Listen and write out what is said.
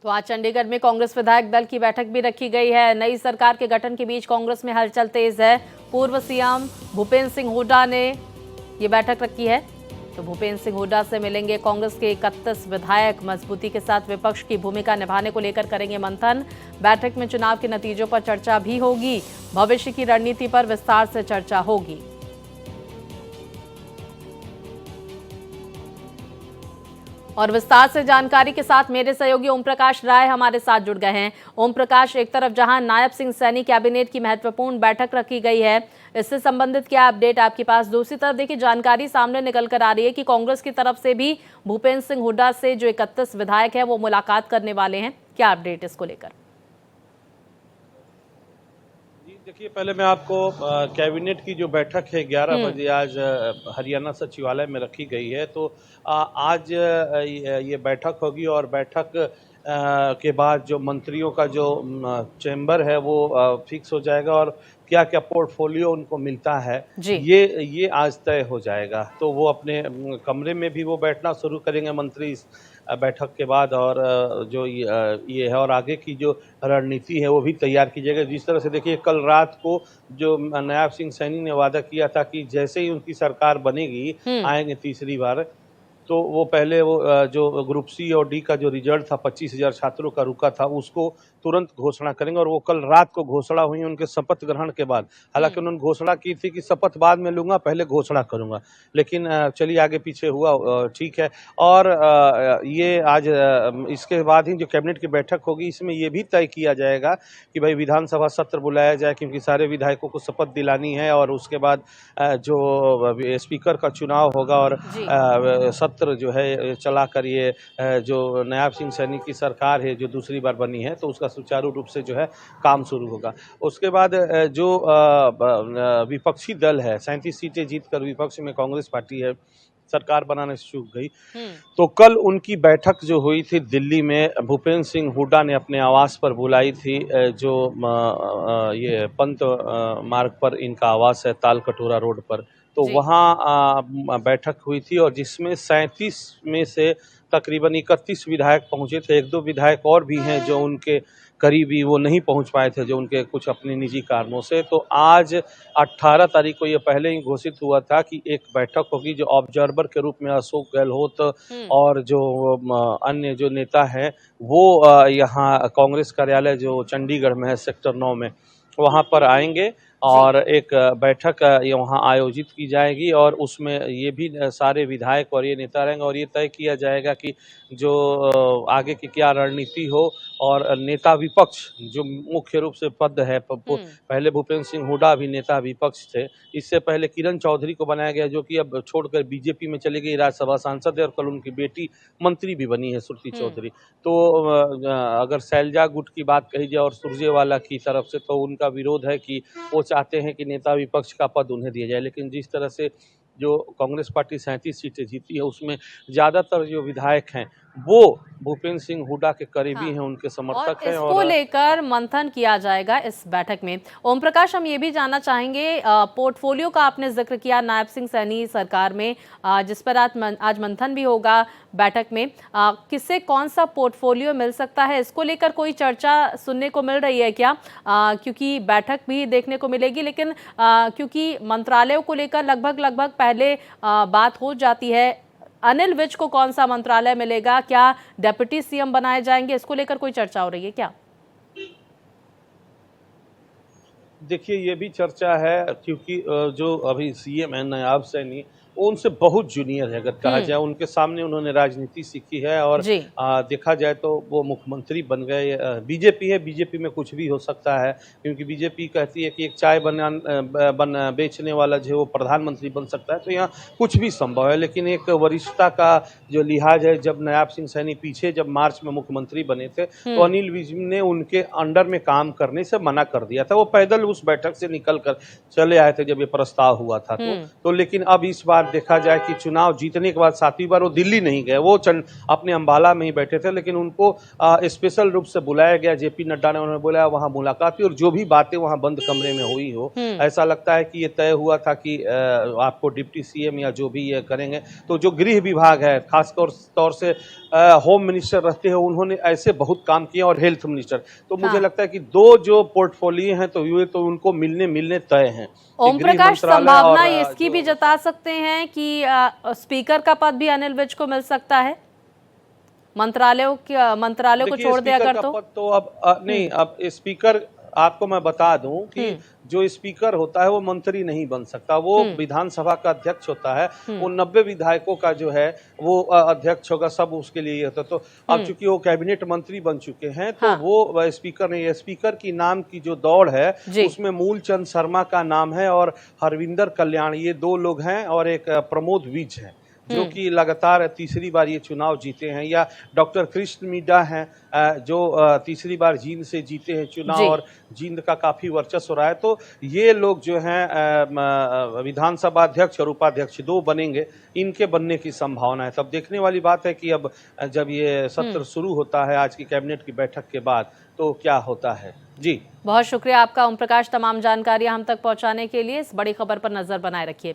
तो आज चंडीगढ़ में कांग्रेस विधायक दल की बैठक भी रखी गई है। नई सरकार के गठन के बीच कांग्रेस में हलचल तेज है। पूर्व सीएम भूपेंद्र सिंह हुड्डा ने ये बैठक रखी है। तो भूपेंद्र सिंह हुड्डा से मिलेंगे कांग्रेस के 31 विधायक। मजबूती के साथ विपक्ष की भूमिका निभाने को लेकर करेंगे मंथन। बैठक में चुनाव के नतीजों पर चर्चा भी होगी। भविष्य की रणनीति पर विस्तार से चर्चा होगी। और विस्तार से जानकारी के साथ मेरे सहयोगी ओम प्रकाश राय हमारे साथ जुड़ गए हैं। ओम प्रकाश, एक तरफ जहां नायब सिंह सैनी कैबिनेट की महत्वपूर्ण बैठक रखी गई है, इससे संबंधित क्या अपडेट आपके पास? दूसरी तरफ देखिए, जानकारी सामने निकल कर आ रही है कि कांग्रेस की तरफ से भी भूपेंद्र सिंह हुड्डा से जो 31 विधायक है वो मुलाकात करने वाले हैं। क्या अपडेट इसको लेकर? देखिए, पहले मैं आपको कैबिनेट की जो बैठक है 11 बजे आज हरियाणा सचिवालय में रखी गई है। तो आज ये बैठक होगी और बैठक के बाद जो मंत्रियों का जो चैम्बर है वो फिक्स हो जाएगा और क्या क्या पोर्टफोलियो उनको मिलता है ये आज तय हो जाएगा। तो वो अपने कमरे में भी वो बैठना शुरू करेंगे मंत्री इस बैठक के बाद, और जो ये है और आगे की जो रणनीति है वो भी तैयार की जाएगी। जिस तरह से देखिए, कल रात को जो नायब सिंह सैनी ने वादा किया था कि जैसे ही उनकी सरकार बनेगी आएंगे तीसरी बार, तो वो पहले वो जो ग्रुप सी और डी का जो रिजल्ट था 25,000 छात्रों का रुका था उसको तुरंत घोषणा करेंगे, और वो कल रात को घोषणा हुई उनके शपथ ग्रहण के बाद। हालांकि उन्होंने घोषणा की थी कि शपथ बाद में लूंगा, पहले घोषणा करूंगा, लेकिन चलिए आगे पीछे हुआ, ठीक है। और ये आज इसके बाद ही जो कैबिनेट की बैठक होगी इसमें ये भी तय किया जाएगा कि भाई विधानसभा सत्र बुलाया जाए, क्योंकि सारे विधायकों को शपथ दिलानी है, और उसके बाद जो स्पीकर का चुनाव होगा और सत्र जो है चला कर ये जो नायब सिंह सैनी की सरकार है जो दूसरी बार बनी है तो उसका सुचारू रूप से जो है काम शुरू होगा। उसके बाद जो विपक्षी दल है 37 सीटें जीतकर विपक्ष में कांग्रेस पार्टी है, सरकार बनाने से चूक गई। तो कल उनकी बैठक जो हुई थी दिल्ली में, भूपेंद्र सिंह हुड्डा ने अपने आवास पर बुलाई थी। जो ये पंत मार्ग पर इनका आवास है, ताल कटोरा रोड पर, तो वहाँ बैठक हुई थी और जिसमें 37 में से तकरीबन 31 विधायक पहुंचे थे। 1-2 विधायक और भी हैं जो उनके करीबी वो नहीं पहुंच पाए थे, जो उनके कुछ अपने निजी कारणों से। तो आज 18 तारीख को ये पहले ही घोषित हुआ था कि एक बैठक होगी जो ऑब्जर्वर के रूप में अशोक गहलोत और जो अन्य जो नेता हैं वो यहाँ कांग्रेस कार्यालय जो चंडीगढ़ में है सेक्टर 9 में, वहाँ पर आएंगे और एक बैठक वहाँ आयोजित की जाएगी और उसमें ये भी सारे विधायक और ये नेता रहेंगे और ये तय किया जाएगा कि जो आगे की क्या रणनीति हो। और नेता विपक्ष जो मुख्य रूप से पद है, पहले भूपेंद्र सिंह हुड्डा भी नेता विपक्ष थे, इससे पहले किरण चौधरी को बनाया गया जो कि अब छोड़कर बीजेपी में चली गई, राज्यसभा सांसद है और कल उनकी बेटी मंत्री भी बनी है श्रुति चौधरी। तो अगर शैलजा गुट की बात कही जाए और सुरजेवाला की तरफ से, तो उनका विरोध है कि वो चाहते हैं कि नेता विपक्ष का पद उन्हें दिया जाए। लेकिन जिस तरह से जो कांग्रेस पार्टी 37 सीटें जीती है उसमें ज्यादातर जो विधायक हैं वो भूपेंद्र सिंह हुड्डा के करीबी हैं, उनके समर्थक हैं, इसको लेकर मंथन किया जाएगा इस बैठक में। ओम प्रकाश, हम ये भी जानना चाहेंगे, पोर्टफोलियो का आपने जिक्र किया नायब सिंह सैनी सरकार में, जिस पर आज मंथन भी होगा बैठक में, किससे कौन सा पोर्टफोलियो मिल सकता है, इसको लेकर कोई चर्चा सुनने को मिल रही है क्या? क्योंकि बैठक भी देखने को मिलेगी, लेकिन क्योंकि मंत्रालयों को लेकर लगभग पहले बात हो जाती है। अनिल विज को कौन सा मंत्रालय मिलेगा, क्या डेप्यूटी सीएम बनाए जाएंगे, इसको लेकर कोई चर्चा हो रही है क्या? देखिए, ये भी चर्चा है क्योंकि जो अभी सीएम है नायब सैनी वो उनसे बहुत जूनियर है अगर कहा जाए। उनके सामने उन्होंने राजनीति सीखी है और देखा जाए तो वो मुख्यमंत्री बन गए। बीजेपी है, बीजेपी में कुछ भी हो सकता है क्योंकि बीजेपी कहती है कि एक चाय बेचने वाला जो वो प्रधानमंत्री बन सकता है, तो यहाँ कुछ भी संभव है। लेकिन एक वरिष्ठता का जो लिहाज है, जब नायब सिंह सैनी पीछे जब मार्च में मुख्यमंत्री बने थे तो अनिल विज ने उनके अंडर में काम करने से मना कर दिया था। वो पैदल उस बैठक से निकल कर चले आए थे जब ये प्रस्ताव हुआ था। तो लेकिन अब इस बार बार देखा जाए कि चुनाव जीतने के बाद 7वीं बार वो दिल्ली नहीं गए, वो अपने अम्बाला में ही बैठे थे, लेकिन उनको स्पेशल रूप से बुलाया गया जेपी नड्डा ने, उन्होंने बोला वहाँ मुलाकात हुई और जो भी बातें वहाँ बंद कमरे में हुई हो, ऐसा लगता है कि ये तय हुआ था कि आपको डिप्टी सीएम या जो भी ये करेंगे। तो जो गृह विभाग है, खास तौर से होम मिनिस्टर रहते हैं, उन्होंने ऐसे बहुत काम किए और हेल्थ मिनिस्टर, तो मुझे लगता है कि दो जो पोर्टफोलियो हैं तो ये तो उनको मिलने तय हैं। ओम प्रकाश, संभावना इसकी भी जता सकते हैं कि स्पीकर का पद भी अनिल विज को मिल सकता है, मंत्रालयों को छोड़ दे अगर तो अब नहीं, अब स्पीकर आपको मैं बता दूं कि जो स्पीकर होता है वो मंत्री नहीं बन सकता, वो विधानसभा का अध्यक्ष होता है, वो 90 विधायकों का जो है वो अध्यक्ष होगा, सब उसके लिए होता। तो अब चूंकि वो कैबिनेट मंत्री बन चुके हैं तो हाँ। वो स्पीकर नहीं है। स्पीकर की नाम की जो दौड़ है उसमें मूलचंद शर्मा का नाम है और हरविंदर कल्याण, ये दो लोग हैं, और एक प्रमोद विज है जो कि लगातार तीसरी बार ये चुनाव जीते हैं, या डॉक्टर कृष्ण मिड्डा हैं जो तीसरी बार जींद से जीते हैं चुनाव और जींद का काफी वर्चस्व रहा है। तो ये लोग जो हैं विधानसभा अध्यक्ष और उपाध्यक्ष दो बनेंगे, इनके बनने की संभावना है। तब देखने वाली बात है कि अब जब ये सत्र शुरू होता है आज की कैबिनेट की बैठक के बाद, तो क्या होता है। जी, बहुत शुक्रिया आपका ओम प्रकाश, तमाम जानकारियां हम तक पहुंचाने के लिए। इस बड़ी खबर पर नजर बनाए रखिए।